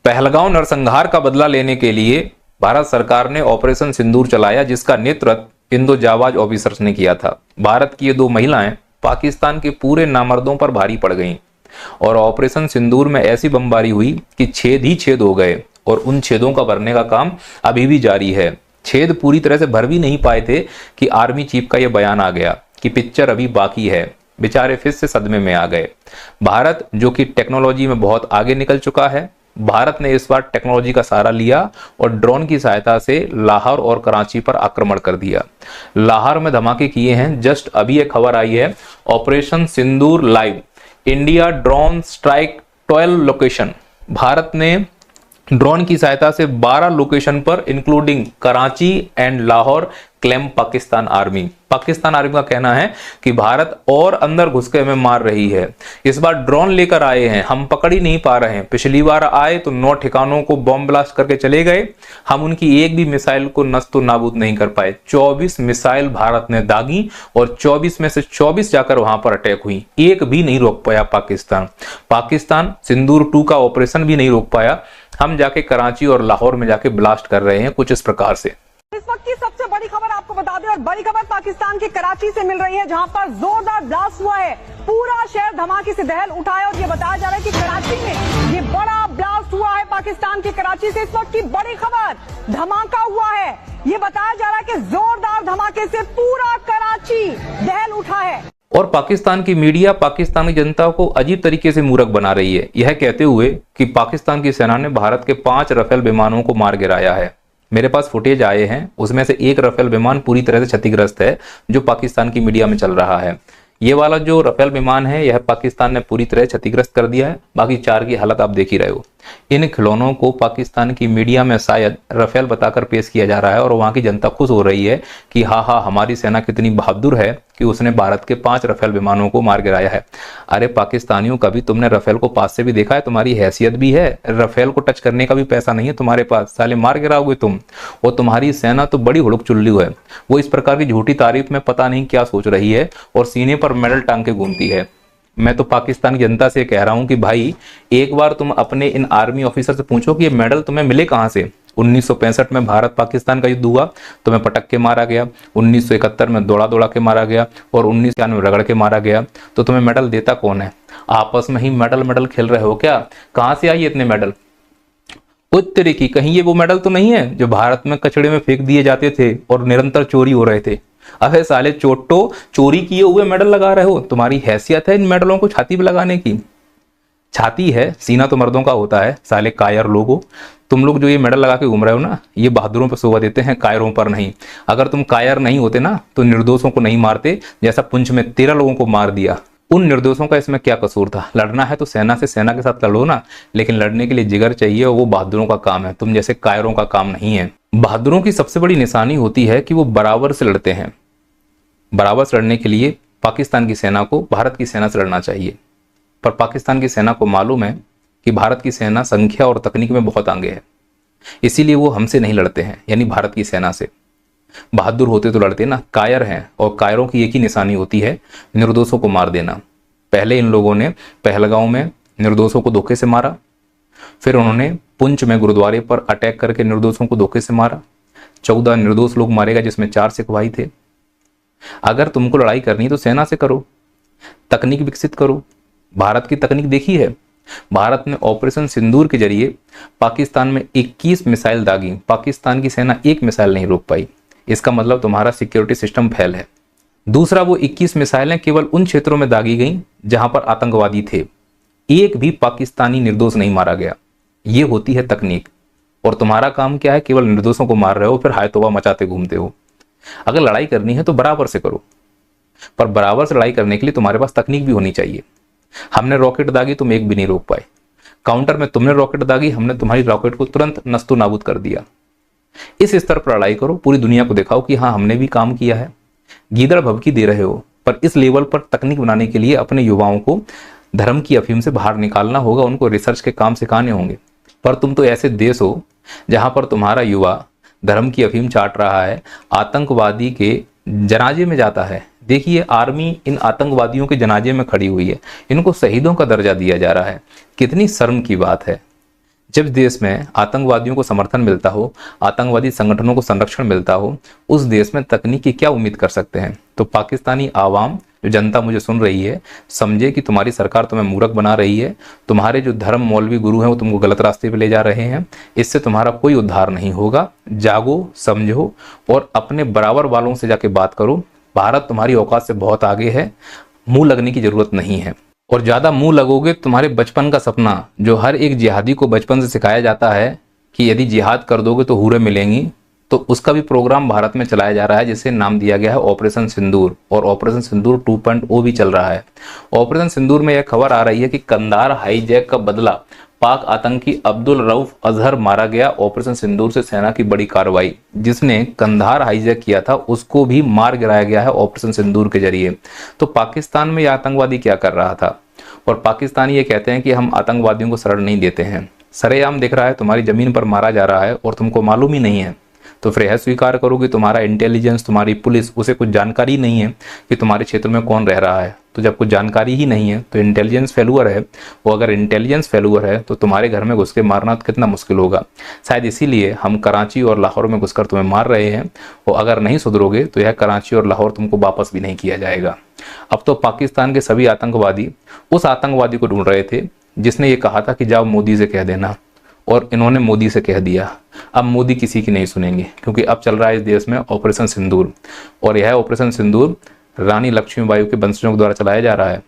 पहलगांव नरसंहार का बदला लेने के लिए भारत सरकार ने ऑपरेशन सिंदूर चलाया, जिसका नेतृत्व इंडो जाबाज ऑफिसर्स ने किया था। भारत की ये दो महिलाएं पाकिस्तान के पूरे नामर्दों पर भारी पड़ गईं और ऑपरेशन सिंदूर में ऐसी बमबारी हुई कि छेद ही छेद हो गए और उन छेदों का भरने का काम अभी भी जारी है। छेद पूरी तरह से भर भी नहीं पाए थे कि आर्मी चीफ का यह बयान आ गया कि पिक्चर अभी बाकी है। बेचारे फिर से सदमे में आ गए। भारत जो कि टेक्नोलॉजी में बहुत आगे निकल चुका है, भारत ने इस बार टेक्नोलॉजी का सहारा लिया और ड्रोन की सहायता से लाहौर और कराची पर आक्रमण कर दिया। लाहौर में धमाके किए हैं। जस्ट अभी एक खबर आई है, operation Sindoor live, India drone strike 12 location. Bharat ने ड्रोन की सहायता से 12 लोकेशन पर including Karachi and Lahore claim Pakistan army. Pakistan army का कहना है कि भारत और अंदर घुस के हमें मार रही है। इस बार ड्रोन लेकर आए हैं, हम पकड़ ही नहीं पा रहे हैं। पिछली बार आए तो 9 ठिकानों को बॉम्ब ब्लास्ट करके चले गए, हम उनकी एक भी मिसाइल को नष्ट नाबूद नहीं कर पाए। 24 मिसाइल भारत ने दागी और 24 में से 24 जाकर वहां पर अटैक हुई, एक भी नहीं रोक पाया पाकिस्तान सिंदूर 2 का ऑपरेशन भी नहीं रोक पाया। हम जाके कराची और लाहौर में जाके ब्लास्ट कर रहे हैं कुछ इस प्रकार से। इस वक्त की सबसे बड़ी खबर आपको बता दें, और बड़ी खबर पाकिस्तान के कराची से मिल रही है, जहां पर जोरदार ब्लास्ट हुआ है। पूरा शहर धमाके से दहल उठा है और ये बताया जा रहा है कि कराची में ये बड़ा ब्लास्ट हुआ है। पाकिस्तान के कराची से इस वक्त की बड़ी खबर, धमाका हुआ है। ये बताया जा रहा है कि जोरदार धमाके से पूरा कराची दहल उठा है। और पाकिस्तान की मीडिया पाकिस्तानी जनता को अजीब तरीके से मूर्ख बना रही है, यह कहते हुए कि पाकिस्तान की सेना ने भारत के 5 राफेल विमानों को मार गिराया है। मेरे पास फुटेज आए हैं, उसमें से एक राफेल विमान पूरी तरह से क्षतिग्रस्त है, जो पाकिस्तान की मीडिया में चल रहा है। ये वाला जो राफेल विमान है, यह पाकिस्तान ने पूरी तरह क्षतिग्रस्त कर दिया है। बाकी 4 की हालत आप देख ही रहे हो। इन खिलौनों को पाकिस्तान की मीडिया में शायद राफेल बताकर पेश किया जा रहा है और वहां की जनता खुश हो रही है कि हाँ हमारी सेना कितनी बहादुर है कि उसने भारत के 5 राफेल विमानों को मार गिराया है। अरे पाकिस्तानियों, कभी तुमने राफेल को पास से भी देखा है? तुम्हारी हैसियत भी है? राफेल को टच करने का भी पैसा नहीं है तुम्हारे पास, साले मार गिराओगे तुम। और तुम्हारी सेना तो बड़ी हुड़क चुल्लू है, वो इस प्रकार की झूठी तारीफ में पता नहीं क्या सोच रही है और सीने पर मेडल टांग के घूमती है। मैं तो पाकिस्तान की जनता से कह रहा हूं कि भाई, एक बार तुम अपने इन आर्मी ऑफिसर से पूछो कि ये मेडल तुम्हें मिले कहां से। 1965 में भारत पाकिस्तान का युद्ध हुआ, तुम्हें पटक के मारा गया। 1971 में दौड़ा के मारा गया और 1991 में रगड़ के मारा गया। तो तुम्हें मेडल देता कौन है? आपस में ही मेडल खेल रहे हो क्या? कहां से आई इतने मेडल? उत्तरी की कहीं ये वो मेडल तो नहीं है जो भारत में कचड़े में फेंक दिए जाते थे और निरंतर चोरी हो रहे थे। अबे साले चोटो, चोरी किए हुए मेडल लगा रहे हो? तुम्हारी हैसियत है इन मेडलों को छाती पे लगाने की? छाती है, सीना तो मर्दों का होता है। साले कायर लोगो, तुम लोग जो ये मेडल लगा के घूम रहे हो ना, ये बहादुरों पर शोभा देते हैं, कायरों पर नहीं। अगर तुम कायर नहीं होते ना तो निर्दोषों को नहीं मारते, जैसा पुंछ में 13 लोगों को मार दिया। उन निर्दोषों का इसमें क्या कसूर था? लड़ना है तो सेना से सेना के साथ लड़ो ना, लेकिन लड़ने के लिए जिगर चाहिए और वो बहादुरों का काम है, तुम जैसे कायरों का काम नहीं है। बहादुरों की सबसे बड़ी निशानी होती है कि वो बराबर से लड़ते हैं। बराबर से लड़ने के लिए पाकिस्तान की सेना को भारत की सेना से लड़ना चाहिए, पर पाकिस्तान की सेना को मालूम है कि भारत की सेना संख्या और तकनीक में बहुत आगे है, इसीलिए वो हमसे नहीं लड़ते हैं, यानी भारत की सेना से। बहादुर होते तो लड़ते ना, कायर हैं और कायरों की एक ही निशानी होती है, निर्दोषों को मार देना। पहले इन लोगों ने पहलगांव में निर्दोषों को धोखे से मारा, फिर उन्होंने पुंछ में गुरुद्वारे पर अटैक करके निर्दोषों को धोखे से मारा। 14 निर्दोष लोग मारे गए, जिसमें 4 सिपाही थे। अगर तुमको लड़ाई करनी है तो सेना से करो, तकनीक विकसित करो। भारत की तकनीक देखी है। भारत ने ऑपरेशन सिंदूर के जरिए पाकिस्तान में 21 मिसाइल दागी, पाकिस्तान की सेना एक मिसाइल नहीं रोक पाई। इसका मतलब तुम्हारा सिक्योरिटी सिस्टम फेल है। दूसरा, वो 21 मिसाइलें केवल उन क्षेत्रों में दागी गई जहां पर आतंकवादी थे, एक भी पाकिस्तानी निर्दोष नहीं मारा गया। ये होती है तकनीक। और तुम्हारा काम क्या है? केवल निर्दोषों को मार रहे हो, फिर हाय तौबा मचाते घूमते हो। अगर लड़ाई करनी है तो बराबर से करो, पर बराबर से लड़ाई करने के लिए तुम्हारे पास तकनीक भी होनी चाहिए। हमने रॉकेट दागी, तुम एक भी नहीं रोक पाए। काउंटर में तुमने रॉकेट दागी, हमने तुम्हारी रॉकेट को तुरंत नस्तो नाबूद कर दिया। इस स्तर पर लड़ाई करो, पूरी दुनिया को दिखाओ कि हाँ हमने भी काम किया है। गीदड़ भभकी दे रहे हो, पर इस लेवल पर तकनीक बनाने के लिए अपने युवाओं को धर्म की अफीम से बाहर निकालना होगा, उनको रिसर्च के काम सिखाने होंगे। पर तुम तो ऐसे देश हो जहां पर तुम्हारा युवा धर्म की अफीम चाट रहा है, आतंकवादी के जनाजे में जाता है। देखिए, आर्मी इन आतंकवादियों के जनाजे में खड़ी हुई है, इनको शहीदों का दर्जा दिया जा रहा है। कितनी शर्म की बात है। जब देश में आतंकवादियों को समर्थन मिलता हो, आतंकवादी संगठनों को संरक्षण मिलता हो, उस देश में तकनीक की क्या उम्मीद कर सकते हैं। तो पाकिस्तानी आवाम, जो जनता मुझे सुन रही है, समझे कि तुम्हारी सरकार तुम्हें मूर्ख बना रही है, तुम्हारे जो धर्म मौलवी गुरु हैं वो तुमको गलत रास्ते पे ले जा रहे हैं, इससे तुम्हारा कोई उद्धार नहीं होगा। जागो, समझो और अपने बराबर वालों से जाके बात करो। भारत तुम्हारी औकात से बहुत आगे है, मुंह लगने की जरूरत नहीं है। और ज्यादा मुंह लगोगे तुम्हारे बचपन का सपना, जो हर एक जिहादी को बचपन से सिखाया जाता है कि यदि जिहाद कर दोगे तो हूरें मिलेंगी, तो उसका भी प्रोग्राम भारत में चलाया जा रहा है, जिसे नाम दिया गया है ऑपरेशन सिंदूर। और ऑपरेशन सिंदूर 2.0 भी चल रहा है। ऑपरेशन सिंदूर में यह खबर आ रही है कि कंधार हाईजैक का बदला, पाक आतंकी अब्दुल रऊफ अजहर मारा गया। ऑपरेशन सिंदूर से सेना की बड़ी कार्रवाई, जिसने कंधार हाईजैक किया था उसको भी मार गिराया गया है ऑपरेशन सिंदूर के जरिए। तो पाकिस्तान में यह आतंकवादी क्या कर रहा था, और पाकिस्तानी ये कहते हैं कि हम आतंकवादियों को शरण नहीं देते हैं। सरेआम दिख रहा है, तुम्हारी जमीन पर मारा जा रहा है और तुमको मालूम ही नहीं है। तो फिर यह स्वीकार करो कि तुम्हारा इंटेलिजेंस, तुम्हारी पुलिस, उसे कुछ जानकारी नहीं है कि तुम्हारे क्षेत्र में कौन रह रहा है। तो जब कुछ जानकारी ही नहीं है तो इंटेलिजेंस फेलुअर है। वो अगर इंटेलिजेंस फेलुअर है तो तुम्हारे घर में घुस के मारना कितना मुश्किल होगा। शायद इसीलिए हम कराची और लाहौर में घुसकर तुम्हें मार रहे हैं, और अगर नहीं सुधरोगे तो यह कराची और लाहौर तुमको वापस भी नहीं किया जाएगा। अब तो पाकिस्तान के सभी आतंकवादी उस आतंकवादी को ढूंढ रहे थे जिसने ये कहा था कि जाओ मोदी से कह देना, और इन्होंने मोदी से कह दिया। अब मोदी किसी की नहीं सुनेंगे, क्योंकि अब चल रहा है इस देश में ऑपरेशन सिंदूर, और यह ऑपरेशन सिंदूर रानी लक्ष्मीबाई के वंशजों के द्वारा चलाया जा रहा है।